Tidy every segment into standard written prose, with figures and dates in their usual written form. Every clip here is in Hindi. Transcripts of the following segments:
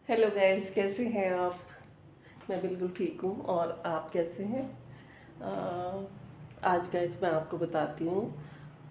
हेलो गाइस, कैसे हैं आप। मैं बिल्कुल ठीक हूँ। और आप कैसे हैं। आज गाइस मैं आपको बताती हूँ,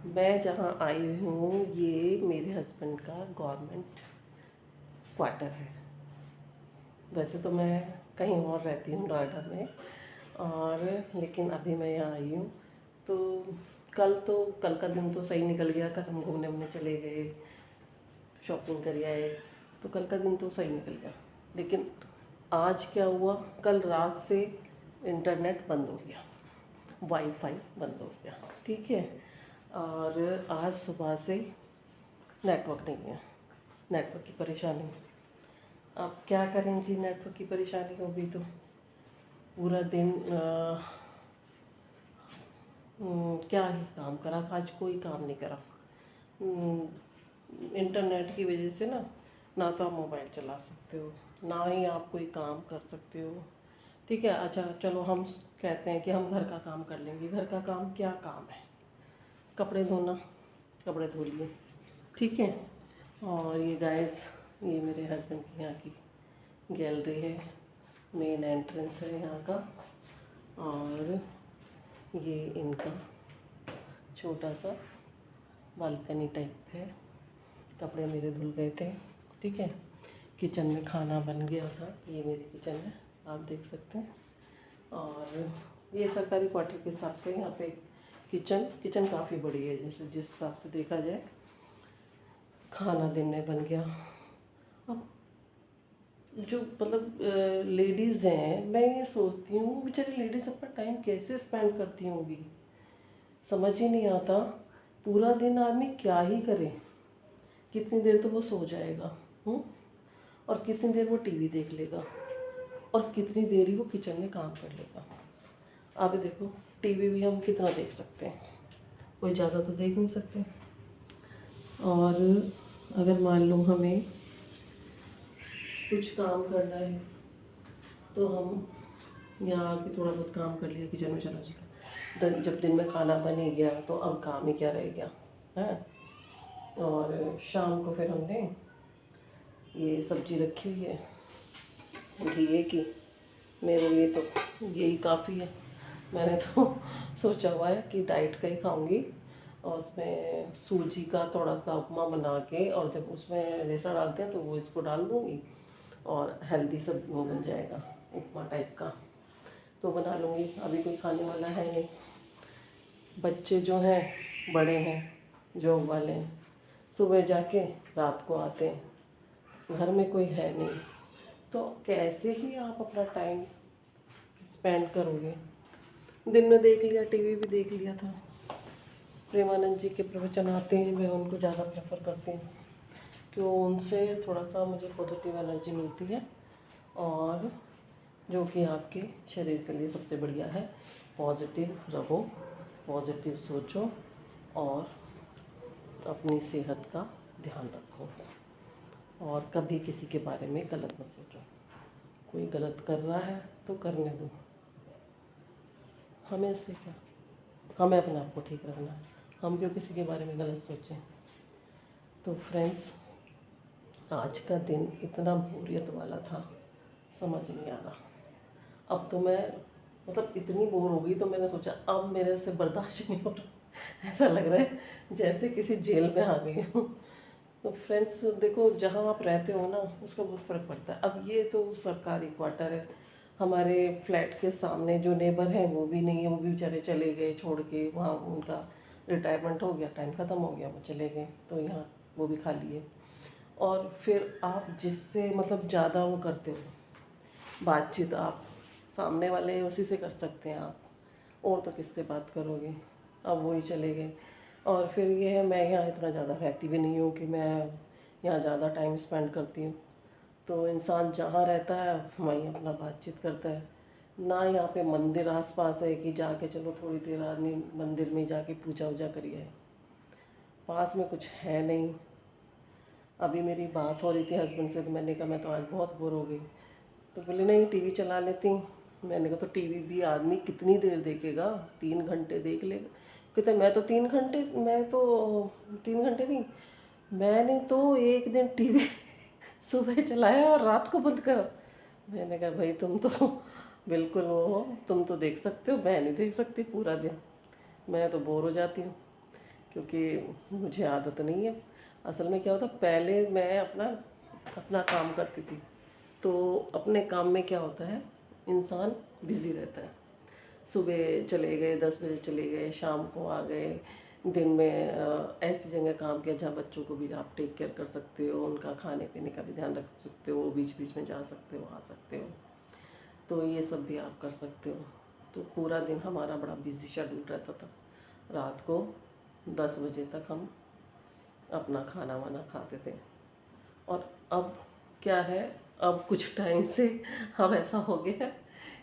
मैं जहाँ आई हूँ ये मेरे हस्बैंड का गवर्नमेंट क्वार्टर है। वैसे तो मैं कहीं और रहती हूँ नोएडा में, और लेकिन अभी मैं यहाँ आई हूँ। तो कल का दिन तो सही निकल गया। कल हम घूमने वूमने चले गए, शॉपिंग कर आए, तो कल का दिन तो सही निकल गया। लेकिन आज क्या हुआ, कल रात से इंटरनेट बंद हो गया, वाईफाई बंद हो गया। ठीक है। और आज सुबह से नेटवर्क नहीं है, नेटवर्क की परेशानी। अब क्या करें जी, नेटवर्क की परेशानी होगी तो पूरा दिन क्या ही काम करा, आज कोई काम नहीं करा। इंटरनेट की वजह से ना तो आप मोबाइल चला सकते हो, ना ही आप कोई काम कर सकते हो। ठीक है। अच्छा चलो, हम कहते हैं कि हम घर का काम कर लेंगे। घर का काम क्या काम है, कपड़े धोना, कपड़े धो लिए। ठीक है। और ये गाइस, ये मेरे हस्बैंड की यहाँ की गैलरी है, मेन एंट्रेंस है यहाँ का। और ये इनका छोटा सा बालकनी टाइप है। कपड़े मेरे धुल गए थे। ठीक है। किचन में खाना बन गया था, ये मेरी किचन है, आप देख सकते हैं। और ये सरकारी क्वार्टर के हिसाब से यहाँ पे किचन काफ़ी बड़ी है, जैसे जिस हिसाब से देखा जाए। खाना दिन में बन गया। अब जो मतलब लेडीज़ हैं, मैं ये सोचती हूँ बेचारी लेडीज़ अपना टाइम कैसे स्पेंड करती होंगी, समझ ही नहीं आता। पूरा दिन आदमी क्या ही करे, कितनी देर तो वो सो जाएगा, और कितनी देर वो टीवी देख लेगा, और कितनी देर ही वो किचन में काम कर लेगा। आप देखो, टीवी भी हम कितना देख सकते हैं, कोई ज़्यादा तो देख नहीं सकते। और अगर मान लो हमें कुछ काम करना है तो हम यहाँ आके थोड़ा बहुत काम कर लिया, किचन में चला जाएगा। जब दिन में खाना बन ही गया तो अब काम ही क्या रह गया है। और शाम को फिर हमने ये सब्ज़ी रखी हुई है घिए की, मेरे लिए तो यही काफ़ी है। मैंने तो सोचा हुआ है कि डाइट का ही खाऊंगी, और उसमें सूजी का थोड़ा सा उपमा बना के, और जब उसमें रेसा डालते हैं तो वो इसको डाल दूँगी, और हेल्दी सब वो बन जाएगा, उपमा टाइप का तो बना लूँगी। अभी कोई खाने वाला है नहीं, बच्चे जो हैं बड़े हैं, जॉब वाले हैं, सुबह जाके रात को आते हैं, घर में कोई है नहीं, तो कैसे ही आप अपना टाइम स्पेंड करोगे। दिन में देख लिया, टीवी भी देख लिया था। प्रेमानंद जी के प्रवचन आते हैं, मैं उनको ज़्यादा प्रेफर करती हूँ, क्यों उनसे थोड़ा सा मुझे पॉजिटिव एनर्जी मिलती है, और जो कि आपके शरीर के लिए सबसे बढ़िया है। पॉजिटिव रहो, पॉजिटिव सोचो, और अपनी सेहत का ध्यान रखो, और कभी किसी के बारे में गलत मत सोचो। कोई गलत कर रहा है तो करने दो, हमें से क्या, हमें अपने आप को ठीक रखना है। हम क्यों किसी के बारे में गलत सोचें। तो फ्रेंड्स, आज का दिन इतना बोरियत वाला था, समझ नहीं आ रहा। अब तो मैं मतलब इतनी बोर हो गई, तो मैंने सोचा अब मेरे से बर्दाश्त नहीं हो रहा। ऐसा लग रहा है जैसे किसी जेल में आ गई हूँ। तो फ्रेंड्स देखो, जहाँ आप रहते हो ना, उसका बहुत फ़र्क पड़ता है। अब ये तो सरकारी क्वार्टर है, हमारे फ्लैट के सामने जो नेबर हैं वो भी नहीं है, वो भी बेचारे चले गए छोड़ के, वहाँ उनका रिटायरमेंट हो गया, टाइम ख़त्म हो गया, वो चले गए, तो यहाँ वो भी खाली है। और फिर आप जिससे मतलब ज़्यादा वो करते हो बातचीत, आप सामने वाले उसी से कर सकते हैं आप, और तो किससे बात करोगे। अब वही चले गए। और फिर ये है, मैं यहाँ इतना ज़्यादा रहती भी नहीं हूँ कि मैं यहाँ ज़्यादा टाइम स्पेंड करती हूँ। तो इंसान जहाँ रहता है वहीं अपना बातचीत करता है। ना यहाँ पे मंदिर आसपास है कि जाके चलो थोड़ी देर आदमी मंदिर में जाके पूजा वूजा करिए, पास में कुछ है नहीं। अभी मेरी बात हो रही थी हस्बैंड से, तो मैंने कहा मैं तो आज बहुत बोर हो गई, तो बोले नहीं टीवी चला लेती हूँ। मैंने कहा तो टीवी भी आदमी कितनी देर देखेगा, 3 घंटे देख लेगा। कहते मैं तो 3 घंटे, मैं तो 3 घंटे नहीं, मैंने तो एक दिन टीवी सुबह चलाया और रात को बंद करा। मैंने कहा भाई तुम तो बिल्कुल वो हो, तुम तो देख सकते हो, मैं नहीं देख सकती पूरा दिन। मैं तो बोर हो जाती हूँ, क्योंकि मुझे आदत नहीं है। असल में क्या होता, पहले मैं अपना अपना काम करती थी, तो अपने काम में क्या होता है, इंसान बिज़ी रहता है। सुबह चले गए, 10 बजे चले गए, शाम को आ गए। दिन में ऐसी जगह काम किया जहाँ बच्चों को भी आप टेक केयर कर सकते हो, उनका खाने पीने का भी ध्यान रख सकते हो, बीच बीच में जा सकते हो, आ सकते हो। तो ये सब भी आप कर सकते हो। तो पूरा दिन हमारा बड़ा बिजी शेड्यूल रहता था। रात को 10 बजे तक हम अपना खाना वाना खाते थे। और अब क्या है, अब कुछ टाइम से अब ऐसा हो गया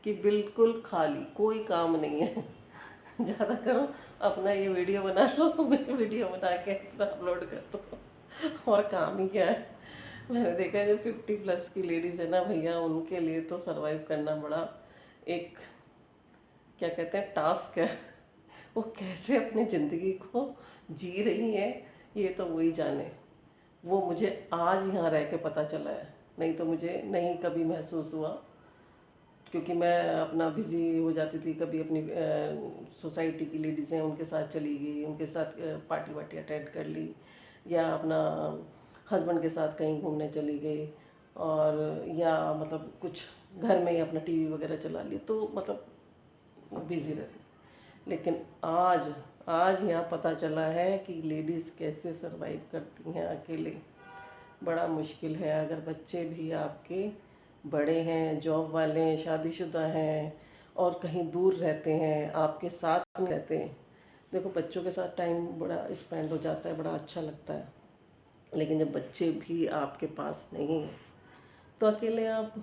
कि बिल्कुल खाली, कोई काम नहीं है। ज़्यादा करो अपना ये वीडियो बना लो, मैं वीडियो बना के अपना अपलोड कर दो, और काम ही क्या है। मैंने देखा है जो 50+ की लेडीज़ है ना भैया, उनके लिए तो सरवाइव करना बड़ा एक, क्या कहते हैं, टास्क है। वो कैसे अपनी ज़िंदगी को जी रही हैं, ये तो वही जाने। वो मुझे आज यहाँ रह के पता चला है, नहीं तो मुझे नहीं कभी महसूस हुआ। क्योंकि मैं अपना बिज़ी हो जाती थी, कभी अपनी सोसाइटी की लेडीज़ हैं उनके साथ चली गई, उनके साथ पार्टी वार्टी अटेंड कर ली, या अपना हस्बैंड के साथ कहीं घूमने चली गई, और या मतलब कुछ घर में ही अपना टीवी वगैरह चला ली, तो मतलब बिज़ी रहती थी। लेकिन आज आज यहाँ पता चला है कि लेडीज़ कैसे सरवाइव करती हैं अकेले। बड़ा मुश्किल है। अगर बच्चे भी आपके बड़े हैं, जॉब वाले हैं, शादीशुदा हैं, और कहीं दूर रहते हैं, आपके साथ नहीं रहते हैं, देखो बच्चों के साथ टाइम बड़ा स्पेंड हो जाता है, बड़ा अच्छा लगता है। लेकिन जब बच्चे भी आपके पास नहीं हैं, तो अकेले आप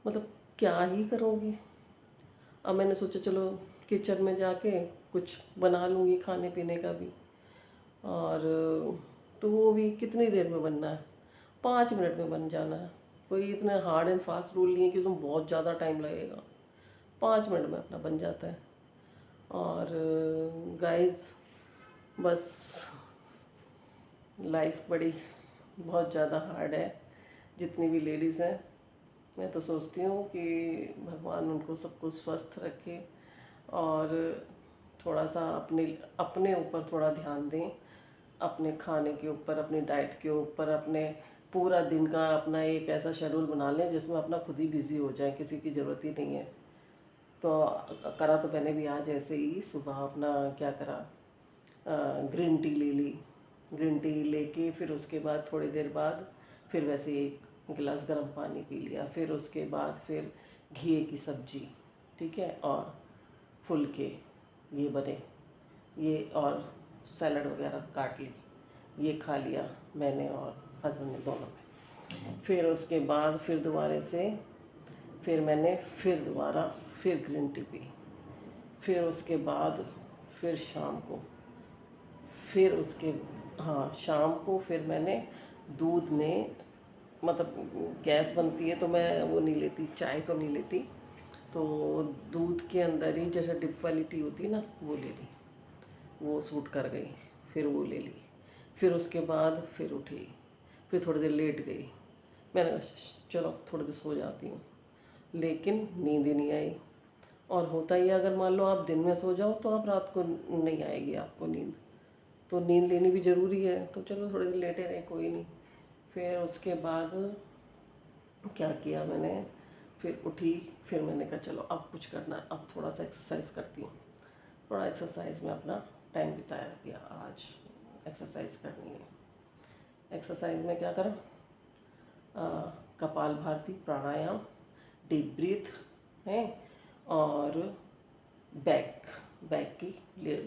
मतलब क्या ही करोगी। अब मैंने सोचा चलो किचन में जाके कुछ बना लूँगी खाने पीने का भी। और तो वो भी कितनी देर में बनना है, 5 मिनट में बन जाना है। कोई इतना हार्ड एंड फास्ट रूल नहीं है कि उसमें बहुत ज़्यादा टाइम लगेगा, 5 मिनट में अपना बन जाता है। और गाइस, बस लाइफ बड़ी बहुत ज़्यादा हार्ड है। जितनी भी लेडीज़ हैं, मैं तो सोचती हूँ कि भगवान उनको सबको स्वस्थ रखे, और थोड़ा सा अपने अपने ऊपर थोड़ा ध्यान दें, अपने खाने के ऊपर, अपनी डाइट के ऊपर, अपने पूरा दिन का अपना एक ऐसा शेड्यूल बना लें जिसमें अपना खुद ही बिज़ी हो जाए, किसी की ज़रूरत ही नहीं है। तो करा तो मैंने भी आज ऐसे ही, सुबह अपना क्या करा, ग्रीन टी ले ली। ग्रीन टी लेके फिर उसके बाद थोड़ी देर बाद फिर वैसे एक गिलास गर्म पानी पी लिया। फिर उसके बाद फिर घी की सब्जी, ठीक है, और फुलके ये बने, ये और सैलड वगैरह काट ली, ये खा लिया मैंने और हस्बैंड ने दोनों ने। फिर उसके बाद फिर दोबारा से फिर मैंने फिर दोबारा फिर ग्रीन टी पी। फिर उसके बाद फिर शाम को फिर उसके हाँ, शाम को फिर मैंने दूध में, मतलब गैस बनती है तो मैं वो नहीं लेती, चाय तो नहीं लेती, तो दूध के अंदर ही जैसे डिप वाली टी होती है ना, वो ले ली। वो सूट कर गई, फिर वो ले ली। फिर उसके बाद फिर उठी, फिर थोड़ी देर लेट गई। मैंने कहा चलो थोड़ी देर सो जाती हूँ, लेकिन नींद ही नहीं आई। और होता ही है, अगर मान लो आप दिन में सो जाओ तो आप रात को नहीं आएगी आपको नींद, तो नींद लेनी भी ज़रूरी है। तो चलो थोड़ी देर लेटे रहे, कोई नहीं। फिर उसके बाद क्या किया मैंने, फिर उठी, फिर मैंने कहा चलो अब कुछ करना है, अब थोड़ा सा एक्सरसाइज करती हूँ। थोड़ा एक्सरसाइज में अपना टाइम बिताया किया, आज एक्सरसाइज करनी है। एक्सरसाइज में क्या करा, कपाल भारती, प्राणायाम, डीप ब्रीथ है, और बैक बैक की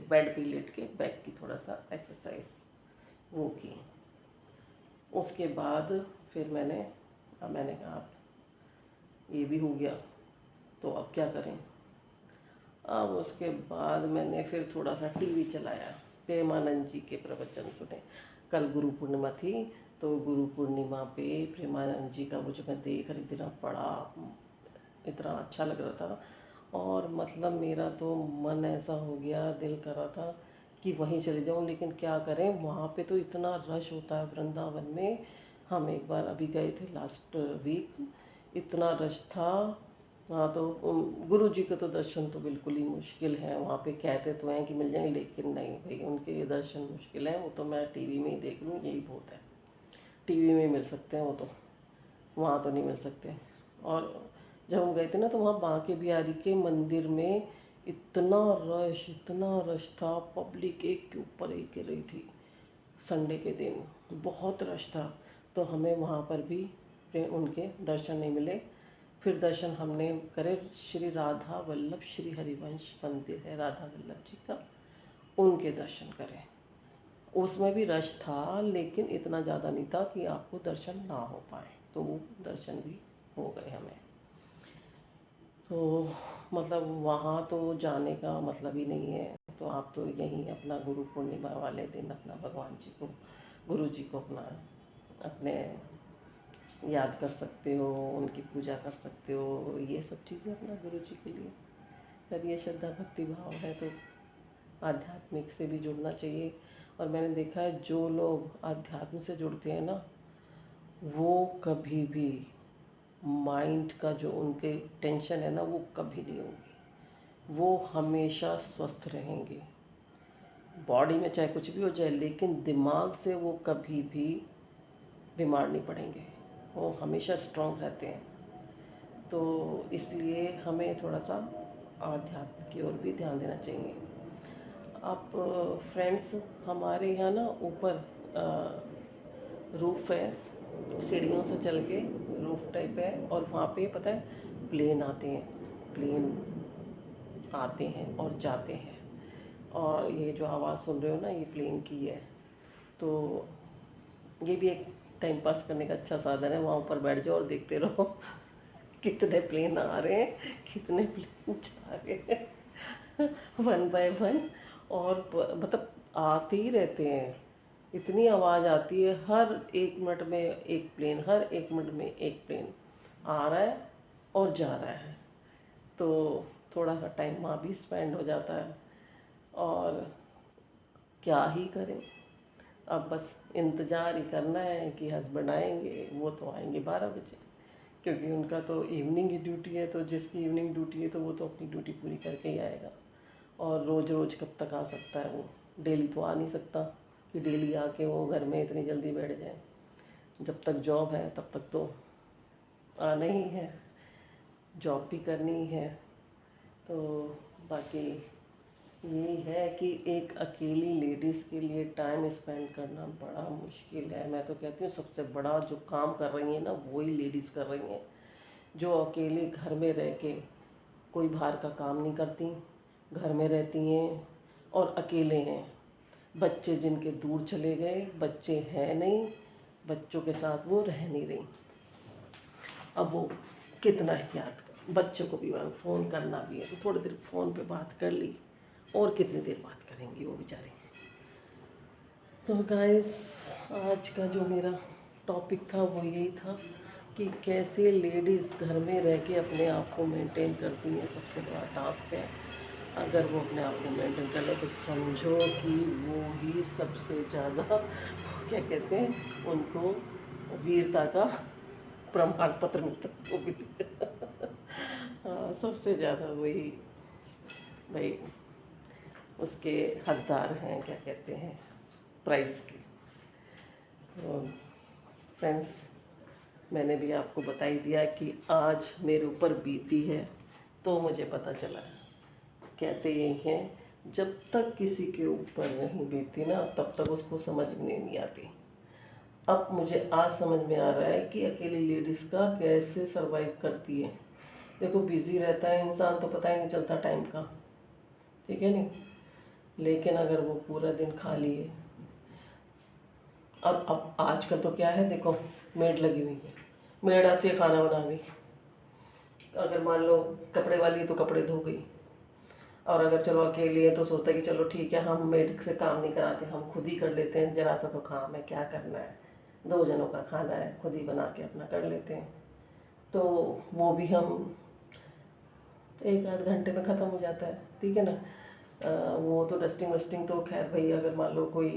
बेड पे लेट के बैक की थोड़ा सा एक्सरसाइज वो की। उसके बाद फिर मैंने कहा अब ये भी हो गया, तो अब क्या करें। अब उसके बाद मैंने फिर थोड़ा सा टीवी चलाया, प्रेमानंद जी के प्रवचन सुने। कल गुरु पूर्णिमा थी, तो गुरु पूर्णिमा पे प्रेमानंद जी का वो जो मैं देख रही थी ना, बड़ा इतना अच्छा लग रहा था। और मतलब मेरा तो मन ऐसा हो गया, दिल कर रहा था कि वहीं चले जाऊं, लेकिन क्या करें, वहाँ पे तो इतना रश होता है वृंदावन में, हम एक बार अभी गए थे लास्ट वीक, इतना रश था वहाँ तो। गुरु जी के तो दर्शन तो बिल्कुल ही मुश्किल है वहाँ पे। कहते तो हैं कि मिल जाएंगे, लेकिन नहीं भाई, उनके ये दर्शन मुश्किल है। वो तो मैं टीवी में ही देख लूँ, यही बहुत है। टीवी में मिल सकते हैं वो तो, वहाँ तो नहीं मिल सकते। और जब हम गए थे ना तो वहाँ बांके बिहारी के मंदिर में इतना रश था, पब्लिक एक के ऊपर एक गिर रही थी। संडे के दिन बहुत रश था, तो हमें वहाँ पर भी उनके दर्शन नहीं मिले। फिर दर्शन हमने करे, श्री राधा वल्लभ श्री हरिवंश मंदिर है राधा वल्लभ जी का, उनके दर्शन करें। उसमें भी रश था, लेकिन इतना ज़्यादा नहीं था कि आपको दर्शन ना हो पाए, तो वो दर्शन भी हो गए हमें। तो मतलब वहाँ तो जाने का मतलब ही नहीं है। तो आप तो यहीं अपना गुरु पूर्णिमा वाले दिन अपना भगवान जी को, गुरु जी को अपना अपने याद कर सकते हो, उनकी पूजा कर सकते हो, ये सब चीज़ें अपना गुरु जी के लिए करिए। श्रद्धा भक्ति भाव है तो आध्यात्मिक से भी जुड़ना चाहिए। और मैंने देखा है जो लोग आध्यात्म से जुड़ते हैं ना, वो कभी भी माइंड का जो उनके टेंशन है ना, वो कभी नहीं होगी। वो हमेशा स्वस्थ रहेंगे। बॉडी में चाहे कुछ भी हो जाए, लेकिन दिमाग से वो कभी भी बीमार नहीं पड़ेंगे। वो हमेशा स्ट्रांग रहते हैं। तो इसलिए हमें थोड़ा सा आध्यात्म की ओर भी ध्यान देना चाहिए। आप फ्रेंड्स, हमारे यहाँ ना ऊपर रूफ़ है, सीढ़ियों से चल के रूफ़ टाइप है, और वहाँ पे पता है प्लेन आते हैं, प्लेन आते हैं और जाते हैं। और ये जो आवाज़ सुन रहे हो ना, ये प्लेन की है। तो ये भी एक टाइम पास करने का अच्छा साधन है। वहाँ ऊपर बैठ जाओ और देखते रहो कितने प्लेन आ रहे हैं, कितने प्लेन जा रहे हैं वन बाय वन। और मतलब आते ही रहते हैं, इतनी आवाज़ आती है, हर 1 मिनट में एक प्लेन, हर 1 मिनट में एक प्लेन आ रहा है और जा रहा है। तो थोड़ा सा टाइम वहाँ भी स्पेंड हो जाता है। और क्या ही करें, अब बस इंतज़ार ही करना है कि हस्बैंड आएंगे। वो तो आएंगे 12 बजे, क्योंकि उनका तो इवनिंग की ड्यूटी है। तो जिसकी इवनिंग ड्यूटी है तो वो तो अपनी ड्यूटी पूरी करके ही आएगा। और रोज़ रोज़ कब तक आ सकता है वो, डेली तो आ नहीं सकता कि डेली आके वो घर में इतनी जल्दी बैठ जाए। जब तक जॉब है तब तक तो आना ही है, जॉब भी करनी ही है। तो बाकी यही है कि एक अकेली लेडीज़ के लिए टाइम स्पेंड करना बड़ा मुश्किल है। मैं तो कहती हूँ सबसे बड़ा जो काम कर रही हैं ना, वही लेडीज़ कर रही हैं, जो अकेले घर में रह के कोई बाहर का काम नहीं करती, घर में रहती हैं और अकेले हैं। बच्चे जिनके दूर चले गए, बच्चे हैं नहीं, बच्चों के साथ वो रह नहीं रही। अब वो कितना ही याद कर, बच्चों को भी फ़ोन करना भी है तो थोड़ी देर फ़ोन पे बात कर ली, और कितनी देर बात करेंगी वो बेचारी। तो गाइस, आज का जो मेरा टॉपिक था वो यही था कि कैसे लेडीज़ घर में रह के अपने आप को मेंटेन करती हैं। सबसे बड़ा टास्क है। अगर वो अपने आप को मेंटेन कर ले तो समझो कि वो ही सबसे ज़्यादा क्या कहते हैं उनको, वीरता का प्रमाण पत्र मिलता है वो भी हाँ, सबसे ज़्यादा वही भाई उसके हकदार हैं, क्या कहते हैं, प्राइज़ के। तो फ्रेंड्स, मैंने भी आपको बता ही दिया कि आज मेरे ऊपर बीती है तो मुझे पता चला। कहते यही हैं, जब तक किसी के ऊपर नहीं बीती ना, तब तक उसको समझ में नहीं आती। अब मुझे आज समझ में आ रहा है कि अकेली लेडीज़ का कैसे सरवाइव करती है। देखो, बिज़ी रहता है इंसान तो पता ही नहीं चलता टाइम का, ठीक है नहीं। लेकिन अगर वो पूरा दिन खाली है, अब आज का तो क्या है, देखो मेड लगी हुई है, मेड आती है खाना बना गई। अगर मान लो कपड़े वाली है तो कपड़े धो गई। और अगर चलो अकेली है तो सोचता है कि चलो ठीक है, हम मेड से काम नहीं कराते, हम खुद ही कर लेते हैं, जरा सा तो काम है, क्या करना है, 2 जनों का खाना है, खुद ही बना के अपना कर लेते हैं। तो वो भी हम 1 आध घंटे में ख़त्म हो जाता है, ठीक है ना। वो तो डस्टिंग वस्टिंग तो खैर भाई, अगर मान लो कोई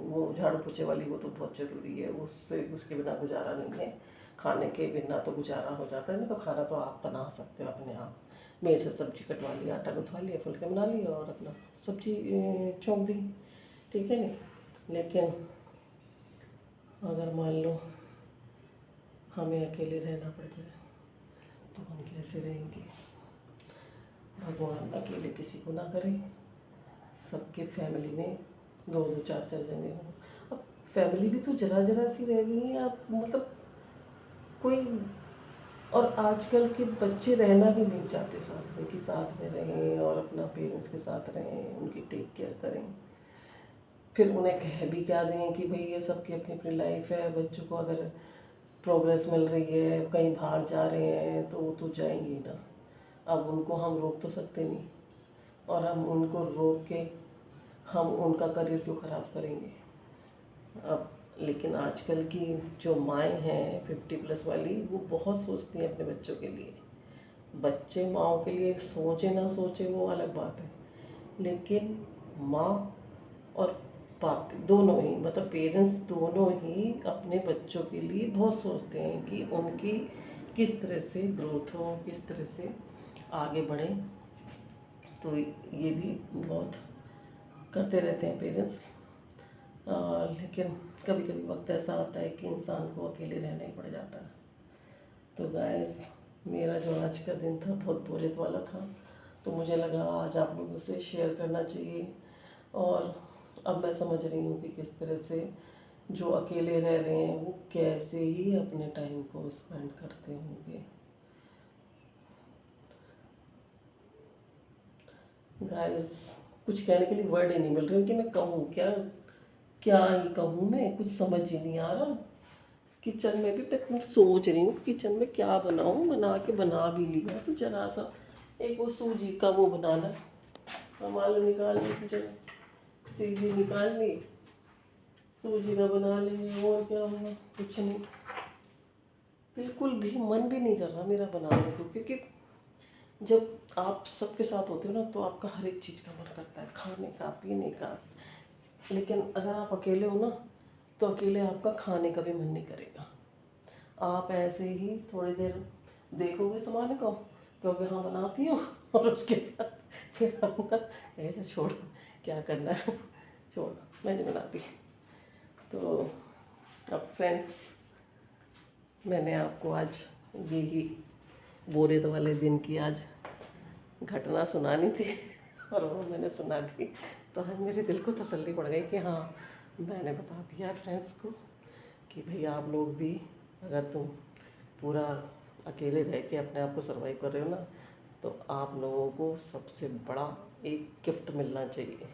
वो झाड़ू पोछे वाली, वो तो बहुत ज़रूरी है, उससे उसके बिना गुजारा नहीं है। खाने के बिना तो गुजारा हो जाता है, नहीं तो खाना तो आप बना सकते हो अपने आप। मेड से सब्जी कटवा लिया, आटा गुथवा लिया, फुलके बना लिया और अपना सब्जी छोंक दी, ठीक है नहीं। लेकिन अगर मान लो हमें अकेले रहना पड़ जाए तो हम कैसे रहेंगे। भगवान अकेले किसी को ना करे, सबके फैमिली में दो दो चार चार जने हों। अब फैमिली भी तो जरा जरा सी रह गई है, अब मतलब कोई। और आजकल के बच्चे रहना भी नहीं चाहते साथ में, कि साथ में रहें और अपना पेरेंट्स के साथ रहें, उनकी टेक केयर करें। फिर उन्हें कह भी क्या दें कि भाई ये सबकी अपनी अपनी लाइफ है। बच्चों को अगर प्रोग्रेस मिल रही है, कहीं बाहर जा रहे हैं, तो वो तो जाएंगे ही ना। अब उनको हम रोक तो सकते नहीं, और हम उनको रोक के हम उनका करियर क्यों ख़राब करेंगे। अब लेकिन आजकल की जो माएँ हैं 50+ वाली, वो बहुत सोचती हैं अपने बच्चों के लिए। बच्चे माँओं के लिए सोचे ना सोचे वो अलग बात है, लेकिन माँ और बाप दोनों ही, मतलब पेरेंट्स दोनों ही अपने बच्चों के लिए बहुत सोचते हैं कि उनकी किस तरह से ग्रोथ हो, किस तरह से आगे बढ़े। तो ये भी बहुत करते रहते हैं पेरेंट्स। लेकिन कभी कभी वक्त ऐसा आता है कि इंसान को अकेले रहना ही पड़ जाता है। तो गाइस, मेरा जो आज का दिन था बहुत बोरियत वाला था, तो मुझे लगा आज आप लोगों से शेयर करना चाहिए। और अब मैं समझ रही हूँ कि किस तरह से जो अकेले रह रहे हैं वो कैसे ही अपने टाइम को स्पेंड करते होंगे। गाइस, कुछ कहने के लिए वर्ड ही नहीं मिल रहे कि मैं कहूँ क्या, क्या ही कहूँ, मैं कुछ समझ ही नहीं आ रहा। किचन में भी मैं सोच रही हूँ किचन में क्या बनाऊँ, बना भी लिया तो जरा सा एक वो सूजी का वो बनाना, हम आलू निकाल ली, तो जरा सीधी निकाल ली, सूजी का बना लेंगे, और क्या होगा, कुछ नहीं। बिल्कुल भी मन भी नहीं कर रहा मेरा बनाने को, क्योंकि जब आप सबके साथ होते हो ना, तो आपका हर एक चीज़ का मन करता है, खाने का, पीने का। लेकिन अगर आप अकेले हो ना, तो अकेले आपका खाने का भी मन नहीं करेगा। आप ऐसे ही थोड़ी देर देखोगे सामान को, क्योंकि हाँ बनाती हूँ और उसके बाद फिर अपना ऐसे छोड़, क्या करना है, छोड़, मैं नहीं बनाती। तो अब फ्रेंड्स, मैंने आपको आज यही बोरियत वाले दिन की आज घटना सुनानी थी और वो मैंने सुना दी। तो आज मेरे दिल को तसल्ली पड़ गई कि हाँ, मैंने बता दिया फ्रेंड्स को कि भाई आप लोग भी, अगर तुम पूरा अकेले रह के अपने आप को सर्वाइव कर रहे हो ना, तो आप लोगों को सबसे बड़ा एक गिफ्ट मिलना चाहिए,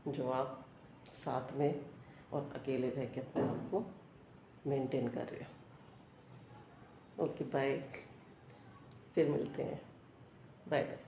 जो आप साथ में और अकेले रह के अपने आप को मेंटेन कर रहे हो। ओके बाय, फिर मिलते हैं, बाय बाय।